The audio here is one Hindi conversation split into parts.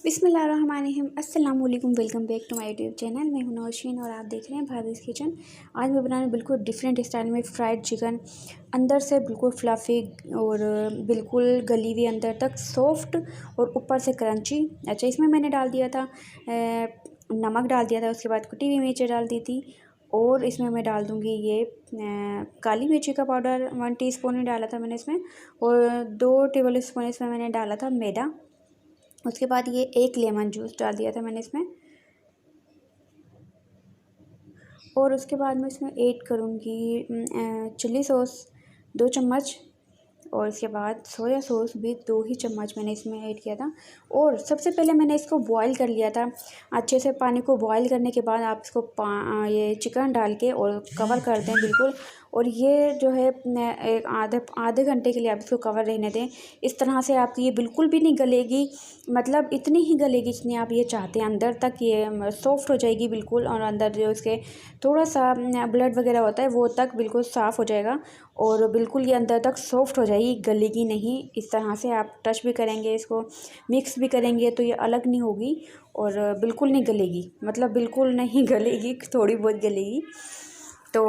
बिस्मिल्लाहिर्रहमानिर्रहीम अस्सलाम वालेकुम। Welcome back to my YouTube channel. मैं हूं नौशीन और आप देख रहे हैं भाभीज़ किचन। आज मैं बना रही हूँ बिल्कुल डिफरेंट स्टाइल में फ्राइड चिकन, अंदर से बिल्कुल फ्लफ़ी और बिल्कुल गली हुई अंदर तक सॉफ्ट और ऊपर से क्रंची। अच्छा, इसमें मैंने डाल दिया था नमक डाल दिया था, उसके बाद कुटी हुई मिर्च डाल दी थी और इसमें मैं डाल दूँगी ये काली मिर्ची का पाउडर 1 टीस्पून ही डाला था मैंने इसमें, और 2 टेबल स्पून इसमें मैंने डाला था मैदा। उसके बाद ये 1 लेमन जूस डाल दिया था मैंने इसमें, और उसके बाद मैं इसमें ऐड करूँगी चिल्ली सॉस 2 चम्मच, और इसके बाद सोया सॉस भी 2 ही चम्मच मैंने इसमें ऐड किया था। और सबसे पहले मैंने इसको बॉईल कर लिया था अच्छे से। पानी को बॉईल करने के बाद आप इसको ये चिकन डाल के और कवर कर दें बिल्कुल, और ये जो है एक आधे घंटे के लिए आप इसको कवर रहने दें। इस तरह से आपकी ये बिल्कुल भी नहीं गलेगी, मतलब इतनी ही गलेगी जितनी आप ये चाहते हैं। अंदर तक ये सॉफ्ट हो जाएगी बिल्कुल, और अंदर जो इसके थोड़ा सा ब्लड वगैरह होता है वो तक बिल्कुल साफ़ हो जाएगा, और बिल्कुल ये अंदर तक सॉफ्ट हो जाएगी, गलेगी नहीं। इस तरह से आप टच भी करेंगे, इसको मिक्स भी करेंगे तो ये अलग नहीं होगी और बिल्कुल नहीं गलेगी, मतलब बिल्कुल नहीं गलेगी, थोड़ी बहुत गलेगी। तो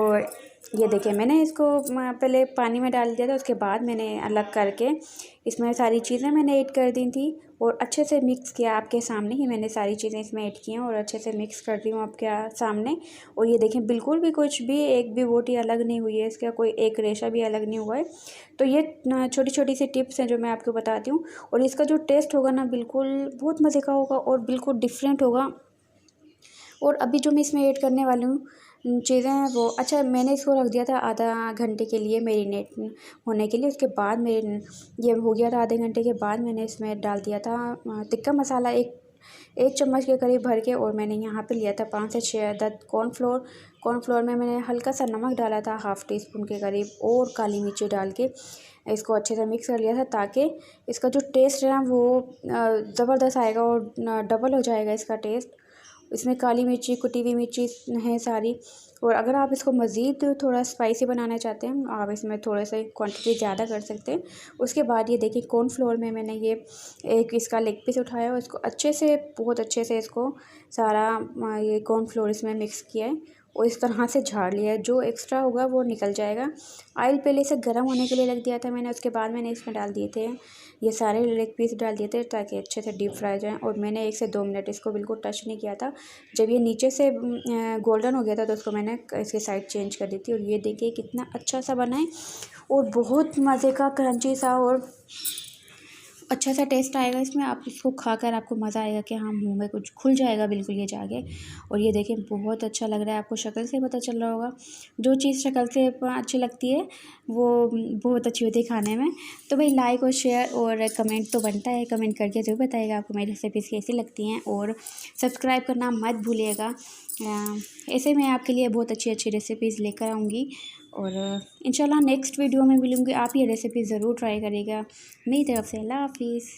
ये देखिए, मैंने इसको पहले पानी में डाल दिया था, उसके बाद मैंने अलग करके इसमें सारी चीज़ें मैंने ऐड कर दी थी और अच्छे से मिक्स किया। आपके सामने ही मैंने सारी चीज़ें इसमें ऐड की हैं और अच्छे से मिक्स कर रही हूँ आपके सामने। और ये देखें, बिल्कुल भी कुछ भी एक भी बोटी अलग नहीं हुई है, इसका कोई एक रेशा भी अलग नहीं हुआ है। तो ये छोटी छोटी सी टिप्स हैं जो मैं आपको बताती हूँ, और इसका जो टेस्ट होगा ना बिल्कुल बहुत मज़े का होगा और बिल्कुल डिफरेंट होगा। और अभी जो मैं इसमें ऐड करने वाली हूँ चीज़ें हैं वो, अच्छा, मैंने इसको रख दिया था आधा घंटे के लिए मेरीनेट होने के लिए। उसके बाद मेरे ये हो गया था, आधे घंटे के बाद मैंने इसमें डाल दिया था टिक्का मसाला एक चम्मच के करीब भर के, और मैंने यहाँ पे लिया था 5 से 6 अदद कॉर्नफ्लोर में मैंने हल्का सा नमक डाला था, हाफ़ टी स्पून के करीब, और काली मिर्ची डाल के इसको अच्छे से मिक्स कर लिया था, ताकि इसका जो टेस्ट है ना वो ज़बरदस्त आएगा और डबल हो जाएगा इसका टेस्ट। इसमें काली मिर्ची, कुटी हुई मिर्ची है सारी। और अगर आप इसको मज़ीद थोड़ा स्पाइसी बनाना चाहते हैं, आप इसमें थोड़े से क्वांटिटी ज़्यादा कर सकते हैं। उसके बाद ये देखिए, कॉर्नफ्लोर में मैंने ये एक इसका लेग पीस उठाया और इसको अच्छे से, बहुत अच्छे से इसको सारा ये कॉर्नफ्लोर इसमें मिक्स किया है और इस तरह से झाड़ लिया है। जो एक्स्ट्रा होगा वो निकल जाएगा। ऑयल पहले से गर्म होने के लिए रख दिया था मैंने, उसके बाद मैंने इसमें डाल दिए थे ये सारे लेग पीस डाल दिए थे, ताकि अच्छे से डीप फ्राई जाएँ। और मैंने 1 से 2 मिनट इसको बिल्कुल टच नहीं किया था। जब ये नीचे से गोल्डन हो गया था तो उसको मैंने इसकी साइड चेंज कर दी थी। और ये देखिए कितना अच्छा सा बना है और बहुत मज़े का क्रंची सा और अच्छा सा टेस्ट आएगा इसमें। आप इसको खाकर आपको मज़ा आएगा कि हाँ, मुंह में कुछ खुल जाएगा बिल्कुल ये जाके। और ये देखिए बहुत अच्छा लग रहा है, आपको शक्ल से पता चल रहा होगा। जो चीज़ शक्ल से अच्छी लगती है वो बहुत अच्छी होती है खाने में। तो भाई लाइक और शेयर और कमेंट तो बनता है, कमेंट करके ज़रूर बताइएगा आपको मेरी रेसिपीज़ कैसी लगती हैं, और सब्सक्राइब करना मत भूलिएगा। ऐसे मैं आपके लिए बहुत अच्छी अच्छी रेसिपीज़ लेकर आऊँगी, और इंशाल्लाह नेक्स्ट वीडियो में मिलूँगी। आप ये रेसिपी ज़रूर ट्राई करिएगा। मेरी तरफ से अल्लाह हाफ़िज़।